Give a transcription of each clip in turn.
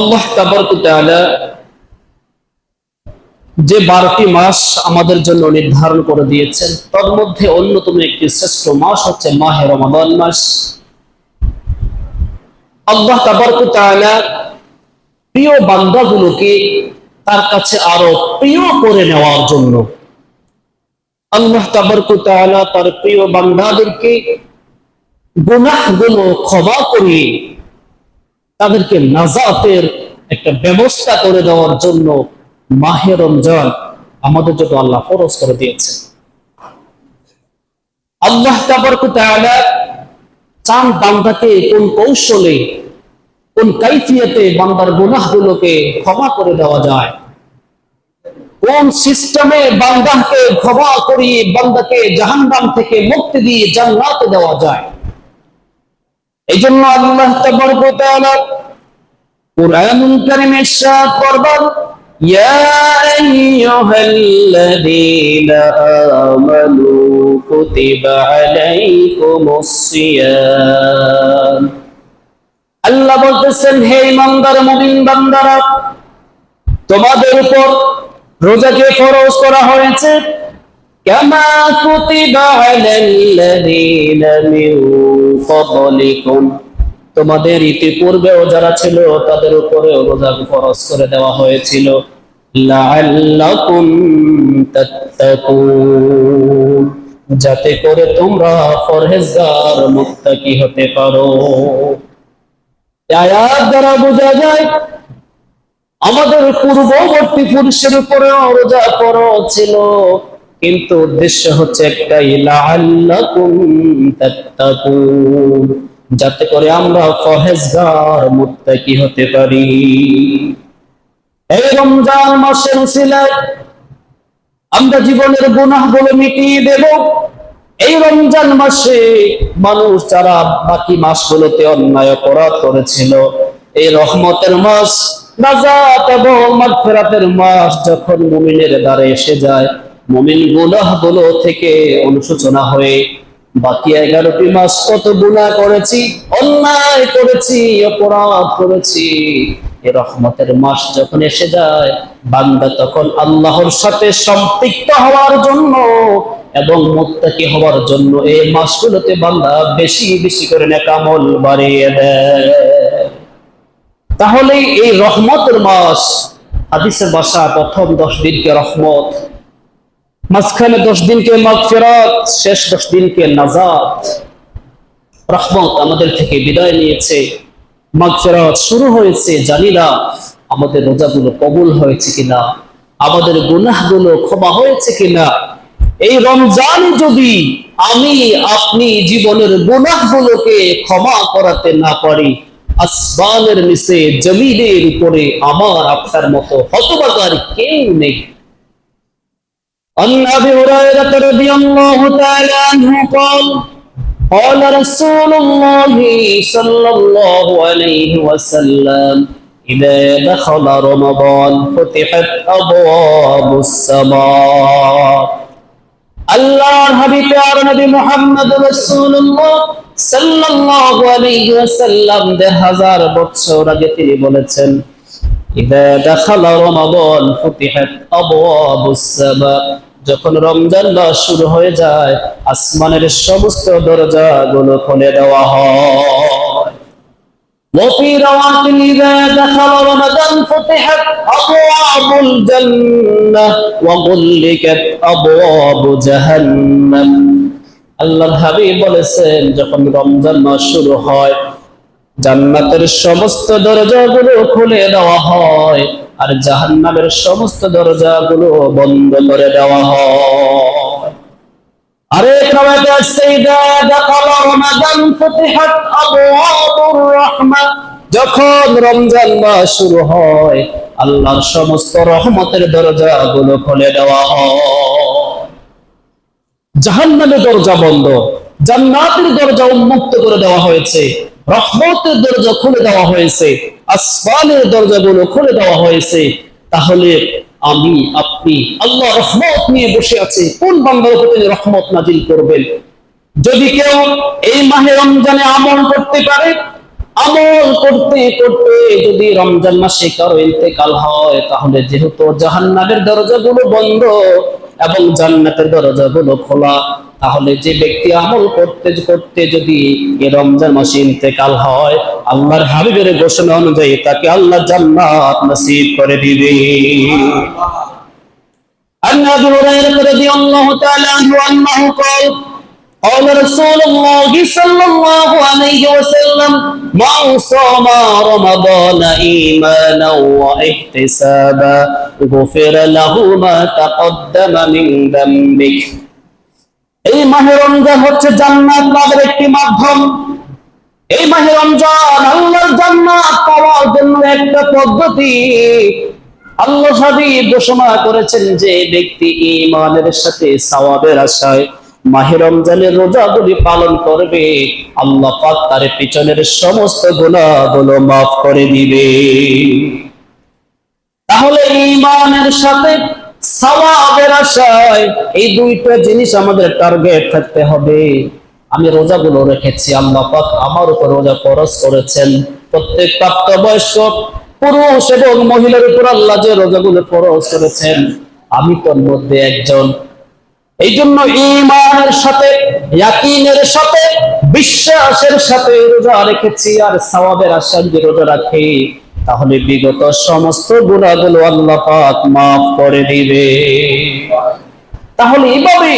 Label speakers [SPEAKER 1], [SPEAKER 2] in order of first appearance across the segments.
[SPEAKER 1] আল্লাহ তাবারক ওয়া তাআলা যে 12টি মাস আমাদের জন্য নির্ধারণ করে দিয়েছেন, তার মধ্যে অন্যতম একটি শ্রেষ্ঠ মাস হচ্ছে মাহে রমাদান মাস। আল্লাহ তাবারক ওয়া তাআলা প্রিয় বান্দাগুলোকে তার কাছে আরো প্রিয় করে নেওয়ার জন্য আল্লাহ তাবারক ওয়া তাআলা তার প্রিয় বান্দাদেরকে গুনাহগুলো ক্ষমা করে তাদেরকে নাজাতের একটা ব্যবস্থা করে দেওয়ার জন্য মাহে রমজান আমাদের জন্য আল্লাহ ফরজ করে দিয়েছেন। আল্লাহ তাবারক ওয়া তাআলা চান বান্দাকে কোন কৌশলে, কোন কাইফিয়তে বান্দার গুনাহগুলোকে ক্ষমা করে দেওয়া যায়, কোন সিস্টেমে বান্দাকে ক্ষমা করিয়ে বান্দাকে জাহান্নাম থেকে মুক্তি দিয়ে জান্নাতে দেওয়া যায়। এই জন্য আল্লাহ তাবারক ওয়া তাআলা কুরআনুল কারীমে ইরশাদ করবেন, ইয়া আইয়ুহাল্লাযীনা আমানু কুতিবা আলাইকুমুস সিয়াম। আল্লাহ বলতেছেন, হে ঈমানদার মুমিন বান্দারা, তোমাদের উপর রোজাকে ফরজ করা হয়েছে, কামা কুতিবা আলাল্লাযীনা মিন ক্বাবলিকুম, তোমাদের ইতিপূর্বেও যারা ছিল তাদের উপরেও রোজা ফরজ করে দেওয়া হয়েছিল, লাআল্লাকুম তাত্তাকুন, যাতে করে তোমরা পরহেজগার মুত্তাকি হতে পারো। আয়াত দ্বারা বোঝা যায় আমাদের পূর্ববর্তী পুরুষের উপরেও রোজা ফরজ ছিল, কিন্তু উদ্দেশ্য হচ্ছে একটাই, লাআল্লাকুম তাত্তাকুন, যাতে করে আমরা পরহেজগার মুত্তাকি হতে পারি। এই রমজান মাসের উসিলায় আমরা জীবনের গুনাহগুলো মিটিয়ে দেব। এই রমজান মাসে মানুষ যারা বাকি মাসগুলোতে অন্যায় অপরাধ করেছিল, এই রহমতের মাস, নাজাত এবং মাগফিরাতের মাস যখন মুমিনের দ্বারে এসে যায়, মুমিন গুনাহগুলো থেকে অনুশোচনা হয়ে বাকি 11টি মাস কত গুনাহ করেছি, অন্যায় করেছি, অপরাধ করেছি, এই রহমতের মাস যখন এসে যায়, বান্দা তখন আল্লাহর সাথে সম্পৃক্ত হওয়ার জন্য এবং মুত্তাকি হওয়ার জন্য এই মাসগুলোতে বান্দা বেশি বেশি করে নেক আমল বাড়িয়ে দেয়। তাহলে এই রহমতের মাস, হাদিসের ভাষা প্রথম 10 দিনকে রহমত, মাঝখানে 10 দিনকে মাগফিরাত, শেষ 10 দিনকে নাজাত। রহমত আমাদের থেকে বিদায় নিয়েছে, মাগফিরাত শুরু হয়েছে। জানি না আমাদের রোজাগুলো কবুল হয়েছে কিনা, আমাদের গুনাহগুলো ক্ষমা হয়েছে কিনা। এই রমজানে যদি আমি আপনি জীবনের গুনাহগুলোকে ক্ষমা করাতে না পারি, আসমানের নিচে জমিনের উপরে আমার আপনার মতো হতভাগার কেউ নেই। عن أبي هريرة رضي الله تعالى عنه قال قال رسول الله صلى الله عليه وسلم إذا دخل رمضان فتحت أبواب السماء। আল্লাহর হাবিব আর নবী মুহাম্মদ রাসূলুল্লাহ সাল্লাল্লাহু আলাইহি ওয়াসাল্লাম 1000 বছর আগে তিনি বলেছেন, ইদা দাখালা রমাদান ফুতিহাত আবওয়াবুস সামা, যখন রমজান মাস শুরু হয়ে যায় আসমানের সমস্ত দরজাগুলো খুলে দেওয়া হয়। وفي رواية إذا دخل رمضان فتحت أبواب الجنة وغلقت أبواب جهنم। আল্লাহর হাবিব বলেছেন, যখন রমজান মাস শুরু হয় জান্নাতের সমস্ত দরজাগুলো খুলে দেওয়া হয় আর জাহান্নামের সমস্ত দরজাগুলো বন্ধ করে দেওয়া হয়। আরে কাওয়াতে সাইদা দাখালা রমাদান ফুতিহাত আবওয়াবুর রাহমা, যখন রমজান মাস শুরু হয় আল্লাহর সমস্ত রহমতের দরজাগুলো খুলে দেওয়া হয়। জাহান্নামের দরজা বন্ধ, জান্নাতের দরজা উন্মুক্ত করে দেওয়া হয়েছে, রহমতের দরজা খুলে দেওয়া হয়েছে, আসমানের দরজাগুলো খুলে দেওয়া হয়েছে। তাহলে আমি আপনি আল্লাহ রহমত নিয়ে বসে আছে, কোন বান্দার উপর তিনি রহমত নাজিল করবেন? যদি কেউ এই মাহে রমজানে আমল করতে পারে, আমল করতে করতে যদি রমজান মাসে কারো ইন্তেকাল হয়, তাহলে যেহেতু জাহান্নামের দরজাগুলো বন্ধ এবং জান্নাতের দরজাগুলো খোলা, তাহলে যে ব্যক্তি আমল করতে করতে যদি এই রমজান মাসে ইন্তেকাল হয়, আল্লাহর হাবিবের ঘোষণা অনুযায়ী তাকে আল্লাহ জান্নাত নসিব করে দিবে। عن ابي هريره رضي الله تعالى عنه انه قال قال رسول الله صلى الله عليه وسلم من صام رمضان ايمانا واحتسابا غفر له ما تقدم من ذنبه। এই মাহে রমজান হচ্ছে জান্নাত লাভের একটি মাধ্যম। এই মাহে রমজান আল্লাহর জান্নাত পাওয়ার জন্য একটা পদ্ধতি। আল্লাহ হাবিব ঘোষণা করেছেন যে ব্যক্তি ঈমানের সাথে সওয়াবের আশায় মাহে রমজানের রোজাগুলি পালন করবে, আল্লাহ পাক তার পিছনের সমস্ত গুনাহগুলো মাফ করে দিবে। তাহলে ঈমানের সাথে সওয়াবের আশায় এই দুইটা জিনিস আমাদের টার্গেট থাকতে হবে। আমি রোজাগুলো রেখেছি, আল্লাহ পাক আমার উপর রোজা ফরজ করেছেন। প্রত্যেক প্রাপ্তবয়স্ক পুরুষ এবং মহিলার উপর আল্লাহ যে রোজাগুলো ফরজ করেছেন, আমি তোর মধ্যে একজন। এই জন্য ঈমানের সাথে, ইয়াকিনের সাথে, বিশ্বাসের সাথে রোজা রেখেছি আর সওয়াবের আশায় যদি রোজা রাখি, তাহলে বিগত সমস্ত গুনাহগুলো আল্লাহ পাক মাফ করে দিবে। তাহলে এইভাবে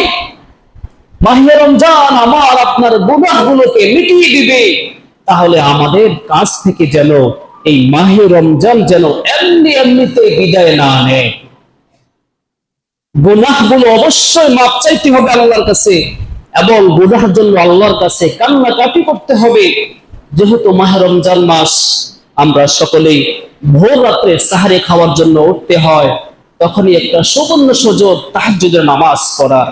[SPEAKER 1] মাহে রমজান আমার আপনার গুনাহগুলোকে মিটিয়ে দিবে। তাহলে আমাদের কাছ থেকে যেন এই মাহে রমজান যেন এমনি এমনিতে বিদায় না নেয়। গুনাহগুলো অবশ্যই মাপ চাইতে হবে আল্লাহর কাছে এবং গুনাহের জন্য আল্লাহর কাছে কান্নাকাটি করতে হবে। যেহেতু মাহে রমজান মাস, আমরা সকলেই ভোর রাত্রে সাহারি খাওয়ার জন্য উঠতে হয়, তখনই একটা সুবর্ণ সুযোগ তাহাজ্জুদের নামাজ পড়ার।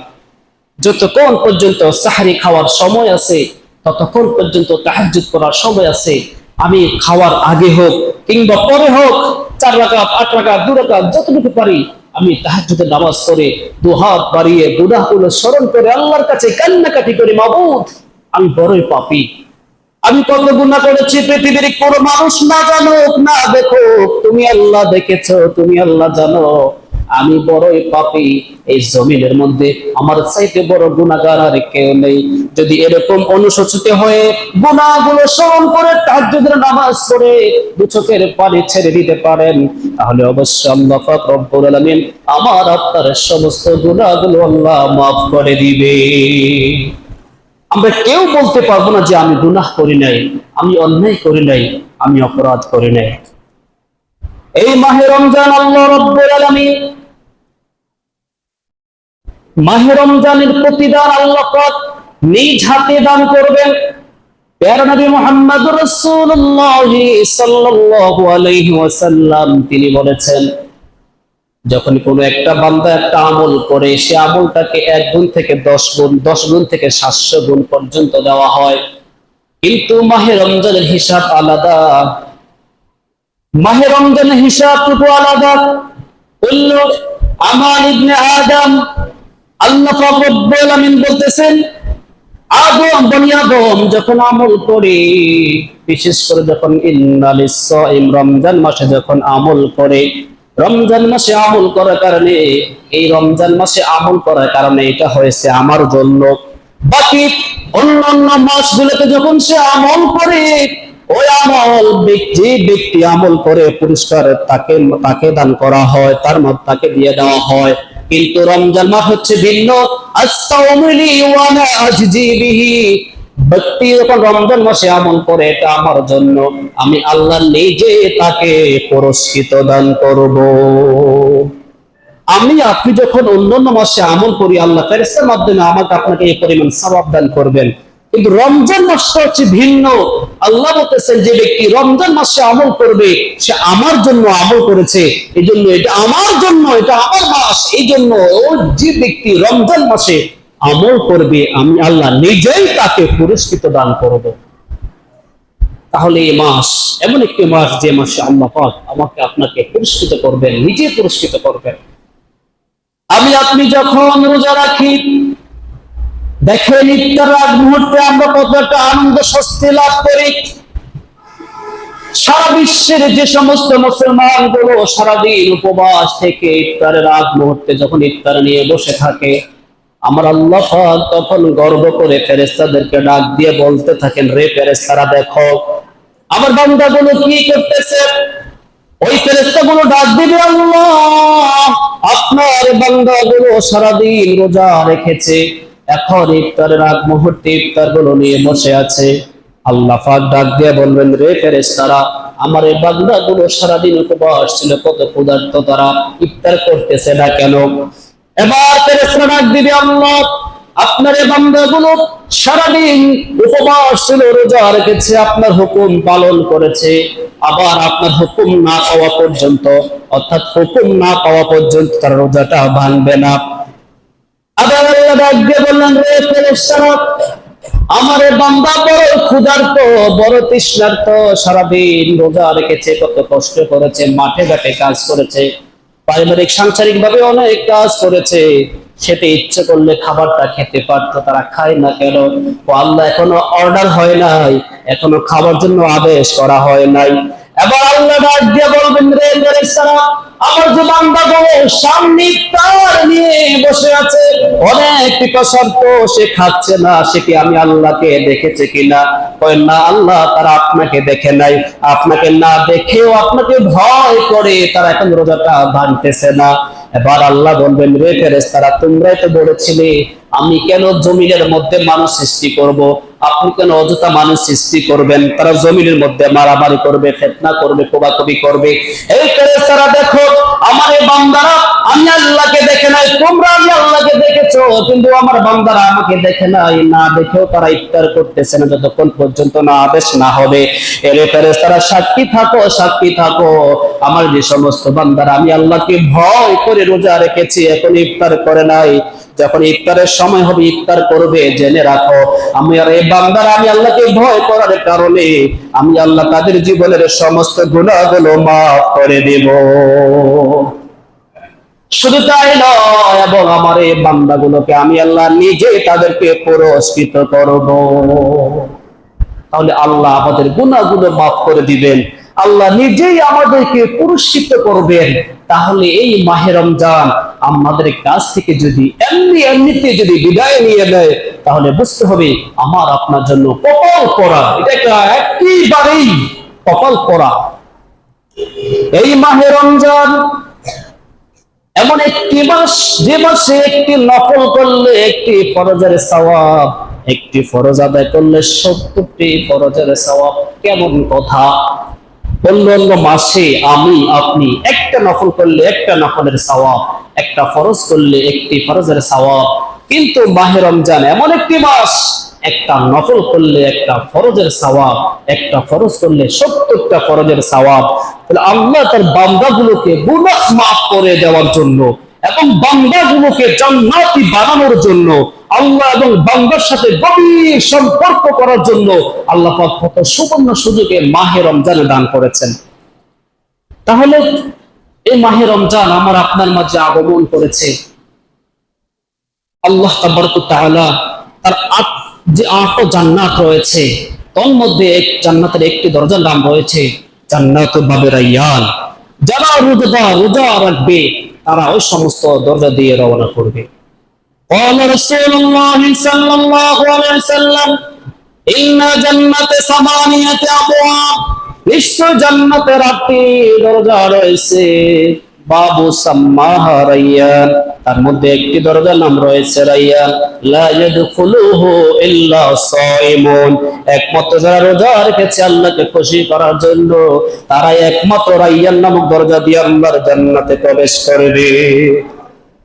[SPEAKER 1] যতক্ষণ পর্যন্ত সাহারি খাওয়ার সময় আছে, ততক্ষণ পর্যন্ত তাহাজ্জুদ করার সময় আছে। আমি খাওয়ার আগে হোক কিংবা পরে হোক, 4 রাকাত 8 রাকাত 2 রাকাত যতটুকু পারি আমি তাহাজ্জুদের নামাজ পড়ে দুহাত বাড়িয়ে গুনাহগুলো স্মরণ করে আল্লাহর কাছে কান্নাকাটি করি, মাবুদ আমি বড়ই পাপী, আমি কত গুনাহ করেছি, পৃথিবীর কোনো মানুষ না জানুক না দেখুক, তুমি আল্লাহ দেখেছো, তুমি আল্লাহ জানো, আমি বড়ই পাপী। এই জমিনের মধ্যে আমার চাইতে বড় গুনাহগার আর কেউ নেই। যদি এরকম অনুশোচিত হয়ে গুনাহগুলো স্মরণ করে তাহাজ্জুদের নামাজ পড়ে দু চোখের পানি ছেড়ে দিতে পারেন, তাহলে অবশ্যই আল্লাহ পাক রব্বুল আলামিন আমার আপনার সমস্ত গুনাহগুলো আল্লাহ মাফ করে দিবে। আমরা কেউ বলতে পারবো না যে আমি গুনাহ করি নাই, আমি অন্যায় করি নাই, আমি অপরাধ করি নাই। এই মাহে রমজান আল্লাহ রব্বুল আলামিন মাহে রমজানের প্রতিদান আল্লাহ পাক নিজ হাতে দান করবেন। প্যারা নবী মুহাম্মদুর রাসূলুল্লাহ সাল্লাল্লাহু আলাইহি ওয়াসাল্লাম তিনি বলেছেন, যখন কোনো একটা বান্দা একটা আমল করে, সে আমলটাকে 1 গুণ থেকে 10 গুণ, 10 গুণ থেকে 700 গুণ পর্যন্ত দেওয়া হয়। কিন্তু মাহে রমজানের হিসাব আলাদা, মাহে রমজানের হিসাবটুকু আলাদা। কুল্লু আমাল ইবনে আদম, আল্লাহ পাক রব্বুল আলামিন বলতেছেন, আদম বনি আদম যখন আমল করে, বিশেষ করে যখন ইন্নালিস সাইম রমজান মাসে যখন আমল করে, রমজান মাসে আমল করার কারণে, এই রমজান মাসে আমল করার কারণে এটা হয়েছে আমার জন্য। বাকি অন্যান্য মাসগুলোতে যখন সে আমল করে, ওই আমল ব্যক্তি আমল করে পুরস্কার তাকে দান করা হয়, তার মধ্যে তাকে দিয়ে দেওয়া হয়। কিন্তু রমজান মাস হচ্ছে ভিন্ন। আস-সাওমু লি ওয়া আনা আজজি বিহি, ব্যক্তি যখন রমজান মাসে আমল করে এটা আমার জন্য, আমি আল্লাহ নিজে তাকে পুরস্কৃত দান করব। আমি আপনি যখন অন্যান্য মাসে আমল করি, আল্লাহ ফেরেশতার মাধ্যমে আমাকে আপনাকে এই পরিমাণ সওয়াব দান করবেন। কিন্তু রমজান মাসটা হচ্ছে ভিন্ন। আল্লাহ বলতেছেন যে ব্যক্তি রমজান মাসে আমল করবে, সে আমার জন্য আমল করেছে, এই জন্য এটা আমার জন্য, এটা আমার মাস, এই জন্য ওই যে ব্যক্তি রমজান মাসে আমল করবে, আমি আল্লাহ নিজেই তাকে পুরস্কৃত দান করব। তাহলে এই মাস এমন একটি মাস যে মাসে আল্লাহ পাক আমাকে আপনাকে পুরস্কৃত করবেন, নিজে পুরস্কৃত করবেন। আমি আপনি যখন রোজা রাখি, দেখেন ইফতারের আগ মুহূর্তে আমরা কত একটা আনন্দ স্বস্তি লাভ করি। সারা বিশ্বের যে সমস্ত মুসলমান গুলো সারাদিন উপবাস থেকে ইফতারের আগ মুহূর্তে যখন ইফতার নিয়ে বসে থাকে, আমার আল্লাহ পাক তখন গর্ব করে ফেরেশতাদেরকে ডাক দিয়ে বলতে থাকেন, রে ফেরেশতারা দেখো আমার বান্দাগুলো কি করতেছে। ওই ফেরেশতাগুলো ডাক দিবে, আল্লাহ আপনার বান্দাগুলো সারাদিন রোজা রেখেছে, এখন ইফতারের আগ মুহূর্তে ইফতার গুলো নিয়ে বসে আছে। আল্লাহ পাক ডাক দিয়ে বলবেন, রে ফেরেশতারা আমার এই বান্দাগুলো সারাদিন উপবাস ছিল, কত ক্ষুধার্ত, তারা ইফতার করতেছে না কেন? এবার ফেরেশতারা ডাক দিবে, আল্লাহ আপনার এই বান্দাগুলো সারাদিন উপবাস ছিল, রোজা রেখেছে, আপনার হুকুম পালন করেছে, আবার আপনার হুকুম না পাওয়া পর্যন্ত, অর্থাৎ হুকুম না পাওয়া পর্যন্ত তার রোজাটা ভাঙবে না। আবার আল্লাহ ডাক দিয়ে বললেন, রে ফেরেশতারা আমার এই বান্দা বড় ক্ষুধার্ত, বড় তৃষ্ণার্ত, সারাদিন রোজা রেখেছে, কত কষ্ট করেছে, মাঠে ঘাটে কাজ করেছে, পারিবারিক সাংসারিক ভাবে অনেক কাজ করেছে, সেটা ইচ্ছে করলে খাবারটা খেতে পারতো, তারা খায় না কেন? ও আল্লাহ এখনো অর্ডার হয় নাই, এখনো খাবার জন্য আদেশ করা হয় নাই। এবার আল্লাহ ডাক দিয়ে বলবেন, রে ফেরেশতারা আমার যে বান্দাগুলো সামনে ইফতার নিয়ে বসে আছে, অনেক পিপাসার্ত, সে খাচ্ছে না, সে কি আমি আল্লাহকে দেখেছে কিনা? কয় না আল্লাহ, তারা আপনাকে দেখে নাই, আপনাকে না দেখেও আপনাকে ভয় করে তারা এখন রোজাটা ভাঙতেছে না। এবার আল্লাহ বলবেন, রে ফেরেশতারা তোমরাই তো বলেছিলে আমি কেন জমিনের মধ্যে মানুষ সৃষ্টি করব, আপনি কেন অযথা মানুষ সৃষ্টি করবেন? তারা জমিনের মধ্যে মারামারি করবে, ফিতনা করবে, কোবাকুবি করবে। এই ফেরেশতারা দেখো আমার এই বান্দারা আমি আল্লাহকে দেখে নাই, তোমরা আমি আল্লাহকে দেখেছো, কিন্তু আমার বান্দারা আমাকে দেখে নাই, না দেখেও তারা ইফতার করতেছে না যতক্ষণ পর্যন্ত না আদেশ না হবে। এর ফেরেশতারা সাক্ষী থাকো, সাক্ষী থাকো, আমার যে সমস্ত বান্দারা আমি আল্লাহকে ভয় করে রোজা রেখেছি, এখন ইফতার করে নাই, যখন ইফতারের সময় হবে ইফতার করবে, জেনে রাখো আমি আর এই বান্দারা আমি আল্লাহকে ভয় করার কারণে আমি আল্লাহ তাদের জীবনের সমস্ত গুনাহগুলো মাফ করে দেব। শুধু তাই নয়, এবং আমার এই বান্দাগুলোকে আমি আল্লাহ নিজে তাদেরকে পুরস্কৃত করব। তাহলে আল্লাহ আমাদের গুনাহগুলো মাফ করে দিবেন, আল্লাহ নিজেই আমাদেরকে পুরস্কৃত করবেন। তাহলে এই মাহে রমজান আমাদের কাছ থেকে যদি এমনিতে যদি বিদায় নিয়ে নেয়, তাহলে বুঝতে হবে আমার আপনার জন্য কপাল পড়া, এটা একেবারেই কপাল পড়া। এই মাহে রমজান এমন একটি মাস, যে মাসে একটি নফল করলে একটি ফরজের সওয়াব, একটি ফরজ আদায় করলে 70টি ফরজের সওয়াব। কেমন কথা! অন্য মাসে আমি আপনি একটা নফল করলে একটা নফলের সওয়াব, একটা ফরজ করলে একটি ফরজের সওয়াব, কিন্তু মাহে রমজান এমন একটি মাস, একটা নফল করলে একটা ফরজের সওয়াব, একটা ফরজ করলে 70টা ফরজের সওয়াব। তাহলে আল্লাহ তার বান্দাগুলোকে গুনাহ মাফ করে দেওয়ার জন্য এবং বান্দাগুলোকে জান্নাতি বানানোর জন্য, আল্লাহ এবং বান্দার সাথে গভীর সম্পর্ক করার জন্য আল্লাহ পাক কত সুবর্ণ সুযোগে মাহে রমজান দান করেছেন। তাহলে এই মাহে রমজান আমার আপনার মাঝে আগমন করেছে। আল্লাহ তাবারক ওয়া তাআলা তার যে 8টা জান্নাত রয়েছে, তার মধ্যে এক জান্নাতের একটি দরজার নাম রয়েছে জান্নাতুল বাবে রায়্যান। যারা রোজা রাখবে তারা ওই সমস্ত দরজা দিয়ে রওনা করবে। قال رسول الله صلى الله عليه وسلم إن جنة ثمانية أبواب, নিশ্চয় জান্নাতের 8টি দরজা রয়েছে। বাবু সাম্মাহা রায়্যান, তার মধ্যে একটি দরজার নাম রয়েছে রায়্যান। লা ইয়াদখুলুহু ইল্লা সায়িমুন, একমাত্র যারা রোজা রেখেছে আল্লাহকে খুশি করার জন্য, তারাই একমাত্র রায়্যান নামক দরজা দিয়ে আল্লাহর জান্নাতে প্রবেশ করবে।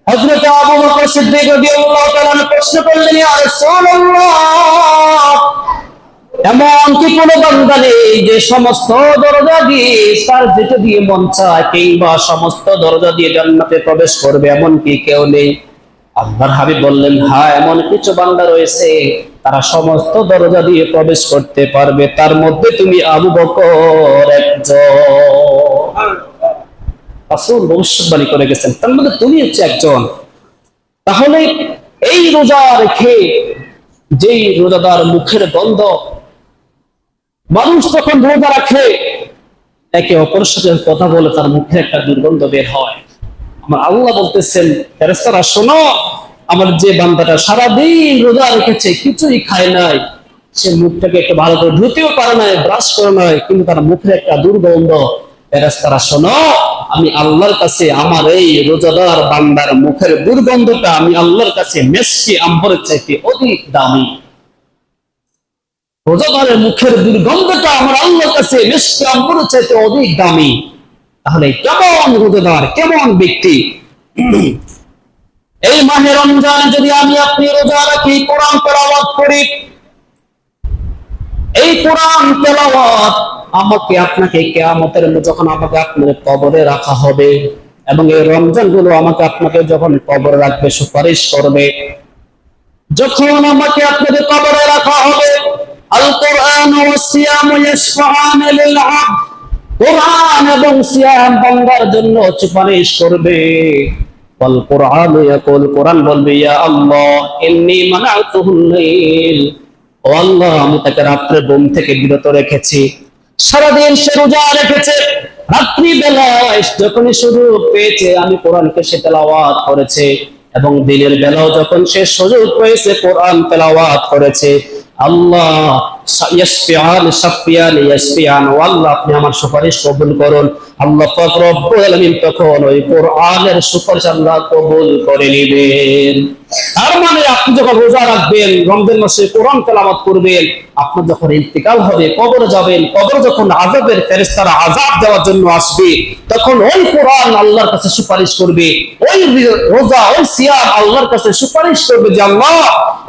[SPEAKER 1] হযরত আবু বকর সিদ্দিক রাদিয়াল্লাহু তাআলা প্রশ্ন করলেন, ইয়া রাসূলুল্লাহ, এমন কি কোন বান্দা নেই যে সমস্ত দরজা দিয়ে, তার যেটা দিয়ে মন চায়, কিংবা সমস্ত দরজা দিয়ে জান্নাতে প্রবেশ করবে, এমন কি কেউ নেই? আল্লাহর হাবিব বললেন, হ্যাঁ, এমন কিছু বান্দা রয়েছে, তারা সমস্ত দরজা দিয়ে প্রবেশ করতে পারবে, তার মধ্যে তুমি আবু বকর একজন। রাসূল ভবিষ্যৎবাণী করে গেছেন, তার মধ্যে তুমি হচ্ছে একজন। তাহলে এই রোজা রেখে যেই রোজাদার মুখের বন্ধ, মানুষ যখন রোজা রাখে একে অপরের সাথে কথা বলে তার মুখে একটা দুর্গন্ধ বের হয়। আমার আল্লাহ বলতেছেন, ফেরেশতারা শোনো, আমার যে বান্দাটা সারাদিন রোজা রেখেছে, কিছুই খায় নাই, সে মুখটাকে একটু ভালো করে ধুতেও পারে নাই, ব্রাশ করে নাই, কিন্তু তার মুখে একটা দুর্গন্ধ। ফেরেশতারা শোনো, আমি আল্লাহর কাছে আমার এই রোজাদার বান্দার মুখের দুর্গন্ধটা আমি আল্লাহর কাছে মেশকি আম্বরের চাইতে অধিক দামি। রোজাদারের মুখের দুর্গন্ধটা আমার আল্লাহর কাছে মিষ্টি আম্বরের চাইতে অধিক দামি। তাহলে কেমন রোজাদার, কেমন ব্যক্তি! এই মাহে রমজানে যদি আমি আপনি রোজা রাখি, কোরআন তেলাওয়াত করি, এই কোরআন তেলাওয়াত আমাকে আপনাকে কিয়ামতের যখন আমাকে আপনার কবরে রাখা হবে, এবং এই রমজান গুলো আমাকে আপনাকে যখন কবরে রাখবে, সুপারিশ করবে। যখন আমাকে আপনাদের কবরে রাখা হবে, আল কোরআন ওয়াস সিয়াম ইয়াশফাআন লিল আবদ, কোরআন এবং সিয়াম বান্দার জন্য সুপারিশ করবে। ওয়াল কোরআন ইয়াকুল, কোরআন বলবে, ইয়া আল্লাহ ইন্নী মানাতুহুল লাইল, ও আল্লাহ আমি তাকে রাত্রে ঘুম থেকে বিরত রেখেছি। সারাদিন সে রোজা রেখেছে, রাত্রি বেলায় যখনই সুযোগ পেয়েছে আমি কোরআনকে সে তেলাওয়াত করেছে, এবং দিনের বেলাও যখন সে সুযোগ পেয়েছে কোরআন তেলাওয়াত করেছে। আল্লাহ ইয়াশফিআন শাফিয়ান ইয়াশফিআন, ও আল্লাহ আপনি আমার সুপারিশ কবুল করুন। আল্লাহ পাক রব্বুল আলামিন তখন ওই কোরআনের সুপারিশ আল্লাহ কবুল করে নেবেন। তার মানে আপনি যখন রোজা রাখবেন, রমজান মাসে কোরআন তেলাওয়াত করবেন, আপনার যখন ইন্তেকাল হবে, কবরে যাবেন, কবরে যখন আযাবের ফেরেশতারা আযাব দেওয়ার জন্য আসবে, তখন ওই কোরআন আল্লাহর কাছে সুপারিশ করবে, ওই রোজা, ওই সিয়াম আল্লাহর কাছে সুপারিশ করবে যে আল্লাহ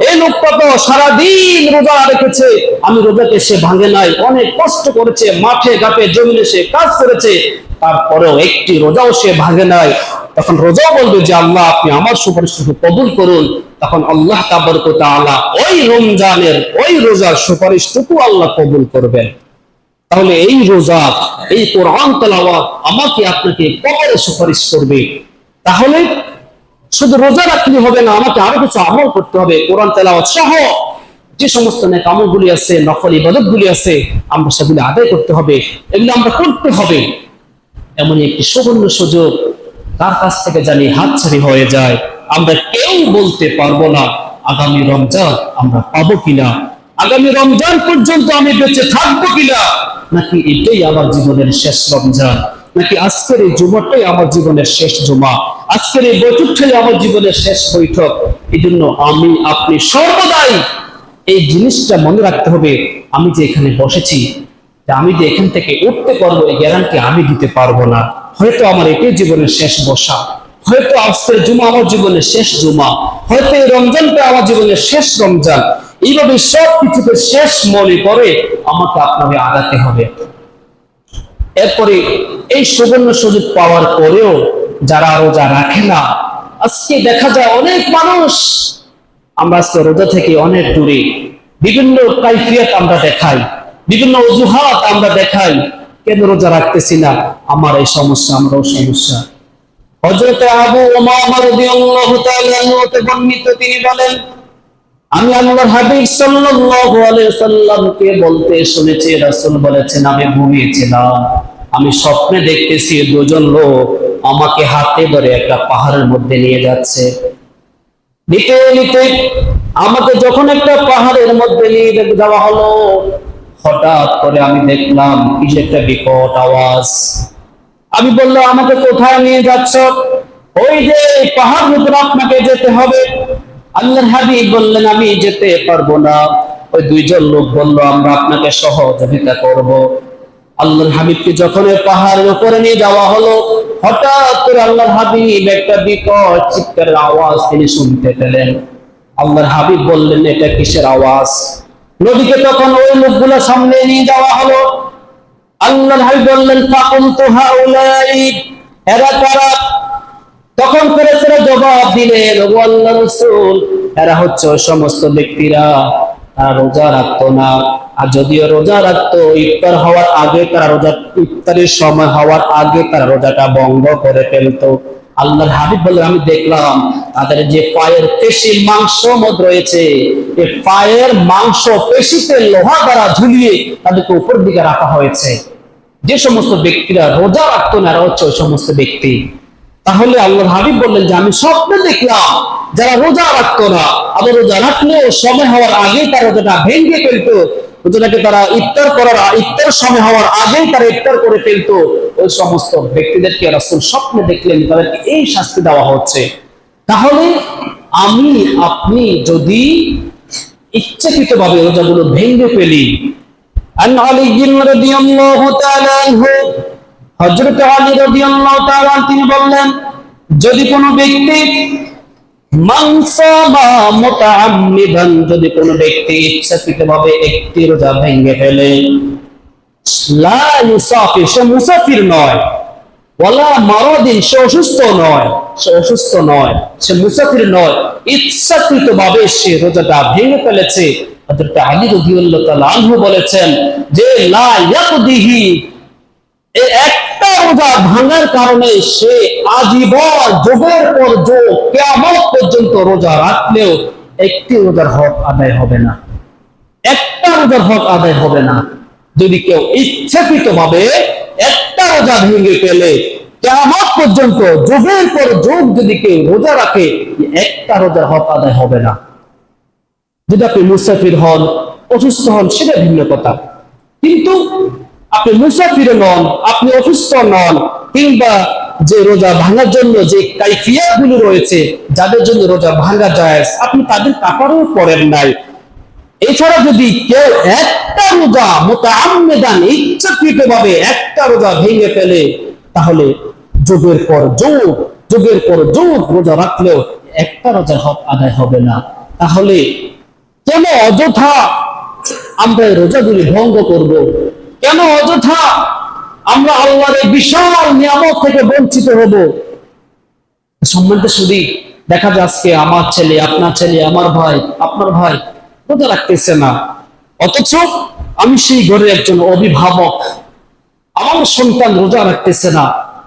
[SPEAKER 1] এই লোকটা তো সারাদিন রোজা রেখেছে, আমি রোজাকে সে ভাঙে নাই, অনেক কষ্ট করেছে, মাঠে ঘাটে জমিনে সে কাজ করেছে, তারপরেও একটি রোজাও সে ভাঙে নাই। তখন রোজাও বলবে যে আল্লাহ আপনি আমার সুপারিশটুকু কবুল করুন। তখন আল্লাহ তাবারক ওয়া তাআলা ওই রমজানের ওই রোজার সুপারিশটুকু আল্লাহ কবুল করবেন। তাহলে এই রোজা, এই কোরআন তেলাওয়াত আমাকে আপনাকে কবরে সুপারিশ করবে। তাহলে শুধু রোজা রাখলে হবে না, আমাকে আরো কিছু আমল করতে হবে। কোরআন তেলাওয়াত সহ যে সমস্ত নেক আমলগুলি আছে, নফল ইবাদতগুলি আছে, আমরা সেগুলি আদায় করতে হবে, এগুলো আমরা করতে হবে। এমনই একটি সুবর্ণ সুযোগ তার কাছ থেকে জানি হাতছাড়ি হয়ে যায়, আমরা কেউ বলতে পারবো না আগামী রমজান আমরা পাবো কিনা, আগামী রমজান পর্যন্ত আমি বেঁচে থাকবো কিনা, নাকি এটাই আমার জীবনের শেষ রমজান, নাকি আজকের এই জুমাটাই আমার জীবনের শেষ জুমা, আজকের এই বৈঠকটাই আমার জীবনের শেষ বৈঠক। এই জন্য আমি আপনি সর্বদাই এই জিনিসটা মনে রাখতে হবে, আমি যে এখানে বসেছি, আমি যে এখান থেকে উঠতে পারবো এই গ্যারান্টি আমি দিতে পারবো না। হয়তো আমার এটাই জীবনের শেষ বসা, হয়তো আজকের জুমা আমার জীবনের শেষ জুমা, হয়তো এই রমজানটা আমার জীবনের শেষ রমজান। এইভাবে সব কিছুকে শেষ মনে করে আমাকে আপনাকে আগাতে হবে। এরপরে এই সুবর্ণ সুযোগ পাওয়ার পরেও যারা রোজা রাখে না, আজকে দেখা যায় অনেক মানুষ, আমরা আজকে রোজা থেকে অনেক দূরে, বিভিন্ন কাইফিয়ত আমরা দেখাই, বিভিন্ন অজুহাত আমরা দেখাই, কেন রোজা রাখতেছি না, আমার এই সমস্যা, আমার ওই সমস্যা। হযরত আবু উমামা রাদিয়াল্লাহু তাআলা হতে বর্ণিত, তিনি বলেন, আমি আল্লাহর হাবিব সাল্লাল্লাহু আলাইহি সাল্লামকে বলতে শুনেছি, রাসূল বলেছেন, আমি ঘুমিয়েছিলাম, আমি স্বপ্নে দেখতেছি দুজন লোক আমাকে হাতে ধরে একটা পাহাড়ের মধ্যে নিয়ে যাচ্ছে। নিতে নিতে আমাকে যখন একটা পাহাড়ের মধ্যে নিয়ে যাওয়া হলো, হঠাৎ করে আমি দেখলাম কি একটা বিকট আওয়াজ। আমি বললাম, আমাকে কোথায় নিয়ে যাচ্ছ? ওই যে পাহাড়ের উপর আপনাকে যেতে হবে। আল্লাহর হাবিব বললেন, আমি যেতে পারবো না। ওই দুইজন লোক বলল, আমরা আপনাকে সহযোগিতা করব। আল্লাহর হাবিবকে যখন ওই পাহাড়ের উপরে নিয়ে যাওয়া হলো, হঠাৎ করে আল্লাহর হাবিব একটা বিকট চিৎকারের আওয়াজ তিনি শুনতে পেলেন। আল্লাহর হাবিব বললেন, এটা কিসের আওয়াজ? নবীকে তখন ওই লোকগুলো সামনে নিয়ে যাওয়া হলো। আল্লাহর হাবিব বললেন, ফাকুনতু হাউলাই, এরা কারা? তখন ফেরেশতারা জবাব দিলেন, ও আল্লাহর রাসূল, এরা হচ্ছে ওই সমস্ত ব্যক্তিরা তারা রোজা রাখতো না, আর যদিও রোজা রাখতো, ইফতার হওয়ার আগে তারা রোজা, ইফতারের সময় হওয়ার আগে তারা রোজাটা ভঙ্গ করে ফেলতো। আল্লাহর হাবিব বললেন, আমি দেখলাম তাদের যে পায়ের পেশির মাংস মধ্যে রয়েছে, এই পায়ের মাংস পেশিতে লোহা দ্বারা ঝুলিয়ে তাদেরকে উপর দিকে রাখা হয়েছে। যে সমস্ত ব্যক্তিরা রোজা রাখতো না, এরা হচ্ছে ওই সমস্ত ব্যক্তি। তাহলে আল্লাহর হাবিব বললেন যে আমি স্বপ্নে দেখলাম যারা রোজা রাখতো না, আবার রোজা রাখলেও সময় হওয়ার আগেই তারা রোজাটা ভেঙে ফেলতো, রোজাটাকে তারা ইফতার সময় হওয়ার আগেই তারা ইফতার করে ফেলতো, ওই সমস্ত ব্যক্তিদেরকে রাসূল স্বপ্নে দেখলেন তাদেরকে এই শাস্তি দেওয়া হচ্ছে। তাহলে আমি আপনি যদি ইচ্ছাকৃতভাবে রোজাগুলো ভেঙে ফেলি, আন আলী রাদিয়াল্লাহু তাআলা আনহু, হযরত আলী রাদিয়াল্লাহু তাআলা তিনি বললেন, যদি কোনো ব্যক্তি মানসামা মুতাআম্মিদান, যদি কোনো ব্যক্তি ইচ্ছাকৃতভাবে একটি রোজা ভেঙে ফেলে, লা ইউসাফি, সে মুসাফির নয়, ওয়ালা মারাদিন, সে অসুস্থ নয়, সে মুসাফির নয়, ইচ্ছাকৃতভাবে সে রোজাটা ভেঙে ফেলেছে, হযরত আলী রাদিয়াল্লাহু তাআলা আনহু বলেছেন যে লা ইয়াকদিহি, এই একটা রোজা ভাঙার কারণে সে আজীবন যুগের পর যুগ কিয়ামত পর্যন্ত রোজা রাখলেও একটি রোজার হক আদায় হবে না, একটা রোজার হক আদায় হবে না। যদি কেউ ইচ্ছাকৃতভাবে একটা রোজা ভেঙে ফেলে, কিয়ামত পর্যন্ত যুগের পর যুগ যদি কেউ রোজা রাখে, একটা রোজার হক আদায় হবে না। যদি আপনি মুসাফির হন, অসুস্থ হন, সেটা ভিন্ন কথা, কিন্তু আপনি মুসাফির নন, আপনি অসুস্থ নন, কিংবা যে রোজা ভাঙার জন্য যে কাইফিয়াত গুলো রয়েছে, যাদের জন্য রোজা ভাঙা যায়, আপনি তাদের কাপড়ও পরেন নাই, এছাড়া যদি কেউ একটা রোজা মুতাআম্মিদান, ইচ্ছাকৃতভাবে একটা রোজা ভেঙে ফেলে, তাহলে যুগের পর যুগ রোজা রাখলেও একটা রোজার হক আদায় হবে না। তাহলে কেন অযথা আমরা রোজাগুলি ভঙ্গ করব? কেন অযথা আমরা আল্লাহর এই বিশাল নিয়ামত থেকে বঞ্চিত হব? সম্মানিত শুধু দেখা যাচ্ছে আমার ছেলে, আপনার ছেলে, আমার ভাই, আপনার ভাই রোজা রাখতেছে না, অথচ আমি সেই ঘরের একজন অভিভাবক, আমার সন্তান রোজা রাখতেছে না,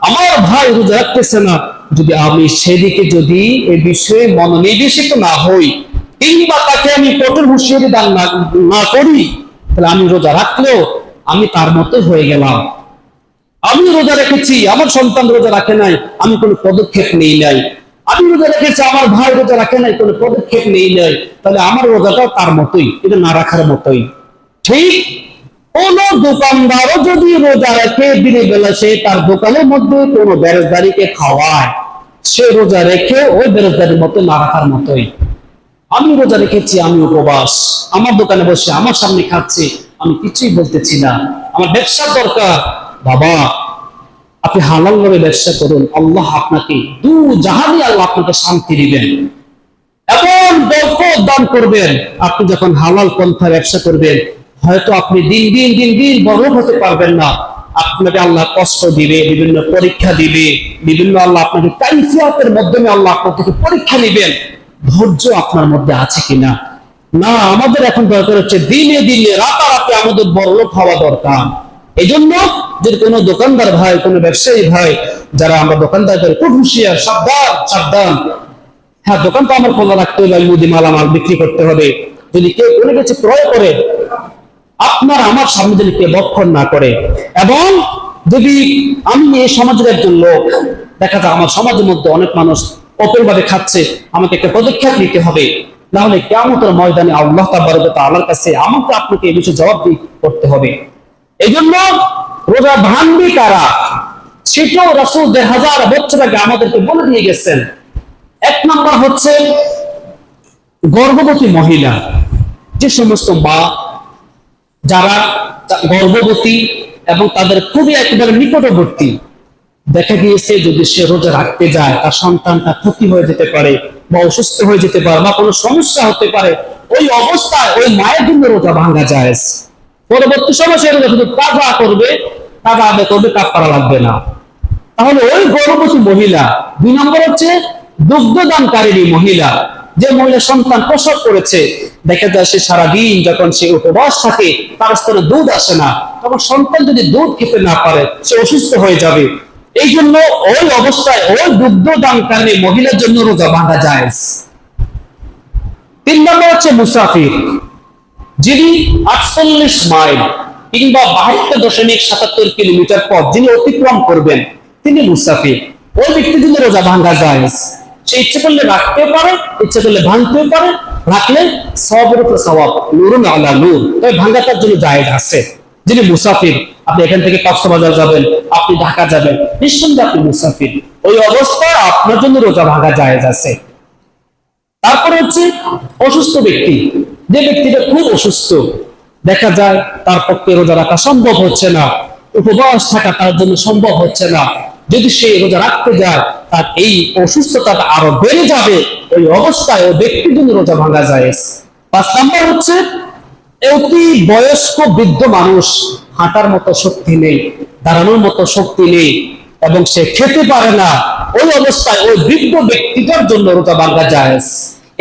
[SPEAKER 1] আমার ভাই রোজা রাখতেছে না, যদি আমি সেদিকে যদি এই বিষয়ে মনোনিবেশিত না হই, কিংবা তাকে আমি কঠোর হুঁশিয়ারি দান না করি, তাহলে আমি রোজা রাখলেও আমি তার মতো হয়ে গেলাম। আমি রোজা রেখেছি, আমার সন্তান রোজা রাখে নাই, আমি কোনো পদক্ষেপ নেই নাই। আমি রোজা রেখেছি, আমার ভাই রোজা রাখে নাই, কোনো পদক্ষেপ নেই নাই, তাহলে আমার রোজাটাও তার মতোই, এটা না রাখার মতোই। ঠিক কোন দোকানদারও যদি রোজা রেখে দিনের বেলা সে তার দোকানের মধ্যে কোনো বেরোজগারিকে খাওয়ায়, সে রোজা রেখে ওই বেরোজগারির মতো না রাখার মতোই। আমি রোজা রেখেছি, আমি উপবাস, আমার দোকানে বসে আমার সামনে খাচ্ছি, আমি কিছুই বলতেছি না, আমার ব্যবসার দরকার। বাবা, আপনি হালাল ভাবে ব্যবসা করুন, আল্লাহ আপনাকে দু জাহানে আল্লাহ আপনাকে শান্তি দিবেন, এমন বরকত দান করবেন। আপনি যখন হালাল পন্থা ব্যবসা করবেন, হয়তো আপনি দিন দিন বড় হতে পারবেন না, আপনাকে আল্লাহ কষ্ট দিবে, বিভিন্ন পরীক্ষা দিবে, বিভিন্ন আল্লাহ আপনাকে কাইফিয়াতের মাধ্যমে আল্লাহ আপনাকে পরীক্ষা নেবেন, ধৈর্য আপনার মধ্যে আছে কিনা। না, আমাদের এখন দরকার হচ্ছে দিনে রাতারাতি আমাদের বড়লোক হওয়া দরকার। এই জন্য যদি কোনো দোকানদার ভাই, কোনো ব্যবসায়ী ভাই, যারা আমরা দোকানদার করি, খুব হুঁশিয়ার, সাবধান। হ্যাঁ, দোকান তো আমার খোলা রাখতে হবে, মুদি মালামাল বিক্রি করতে হবে। যদি কেউ কোনো কিছু ক্রয় করে, আপনার আমার সামনে যদি কেউ বক্ষণ না করে, এবং যদি আমি এই সমাজের একজন লোক, দেখা যায় আমার সমাজের মধ্যে অনেক মানুষ অপরভাবে খাচ্ছে, আমাকে একটা পদক্ষেপ নিতে হবে, না হলে কিয়ামতের ময়দানে আল্লাহ তাবারক ওয়া তাআলার কাছে আমাকে আপনাকে এই বিষয়ে জবাব করতে হবে। এই জন্য রোজা ভাঙবে কারা, সেটাও রাসূল 1000 বছর আগে আমাদেরকে বলে দিয়ে গেছেন। এক নম্বর হচ্ছে গর্ভবতী মহিলা, যে সমস্ত মা যারা গর্ভবতী এবং তাদের খুবই একেবারে নিকটবর্তী, দেখা গিয়েছে যদি সে রোজা রাখতে যায়, তার সন্তানটা ক্ষতি হয়ে যেতে পারে, বা অসুস্থ হয়ে যেতে পারে, বা কোনো সমস্যা হতে পারে, ওই অবস্থায় ওই মায়ের জন্য রোজা ভাঙা যায়। পরবর্তী সময় সে রোজা শুধু কাজা আদায় করবে, কাফারা লাগবে না। তাহলে ওই গর্ভবতী মহিলা। 2 নম্বর হচ্ছে দুগ্ধদানকারী মহিলা, যে মহিলা সন্তান প্রসব করেছে, দেখা যায় সে সারাদিন যখন সে উপবাস থাকে, তার স্তনে দুধ আসে না, তখন সন্তান যদি দুধ খেতে না পারে, সে অসুস্থ হয়ে যাবে। এই জন্য ওই অবস্থায় ওই দুগ্ধদানকারী মহিলার জন্য রোজা ভাঙা যায়। 3 নম্বর হচ্ছে মুসাফির, যিনি 48 মাইল কিংবা 72.77 কিলোমিটার পথ যিনি অতিক্রম করবেন তিনি মুসাফির। ওই ব্যক্তির জন্য রোজা ভাঙ্গা যায়। সে ইচ্ছে করলে রাখতে পারে, ইচ্ছে করলে ভাঙতেও পারে, রাখলে সওয়াবের উপর সওয়াব, নূরুন আলা নূর, তবে ভাঙ্গা তার জন্য জায়েজ আছে। যিনি মুসাফির, আপনি এখান থেকে কক্সবাজার যাবেন, আপনি ঢাকা যাবেন, নিঃসন্দেহে আপনি মুসাফির, ওই অবস্থায় আপনার জন্য রোজা ভাঙ্গা জায়েজ আছে। তারপরে হচ্ছে অসুস্থ ব্যক্তি, যে ব্যক্তিটা খুব অসুস্থ, দেখা যায় তার পক্ষে রোজা রাখা সম্ভব হচ্ছে না, উপবাস থাকা তার জন্য সম্ভব হচ্ছে না, যদি সে রোজা রাখতে যায় তার এই অসুস্থতাটা আরো বেড়ে যাবে, ওই অবস্থায় ওই ব্যক্তির জন্য রোজা ভাঙা যায়। 5 নাম্বার হচ্ছে অতি বয়স্ক বৃদ্ধ মানুষ, হাঁটার মতো শক্তি নেই, দাঁড়ানোর মতো শক্তি নেই এবং সে খেতে পারে না, ওই অবস্থায় ওই বৃদ্ধ ব্যক্তিটার জন্য রোজা ভাঙা জায়েজ।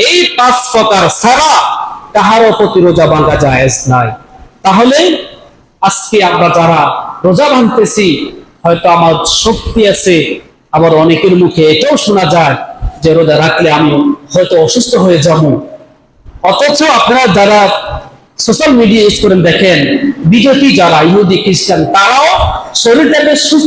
[SPEAKER 1] এই 5 প্রকার ছাড়া কাহারও প্রতি রোজা ভাঙা জায়েজ নাই। তাহলে আজকে আমরা যারা রোজা ভাঙতেছি, হয়তো আমার শক্তি আছে, আবার অনেকের মুখে এটাও শোনা যায় যে রোজা রাখলে আমি হয়তো অসুস্থ হয়ে যাব। অথচ আপনারা যারা সোশ্যাল মিডিয়া ইউজ করেন দেখেন, বিজেপি যারা ইহুদি খ্রিস্টান, তারাও শরীরটাকে সুস্থ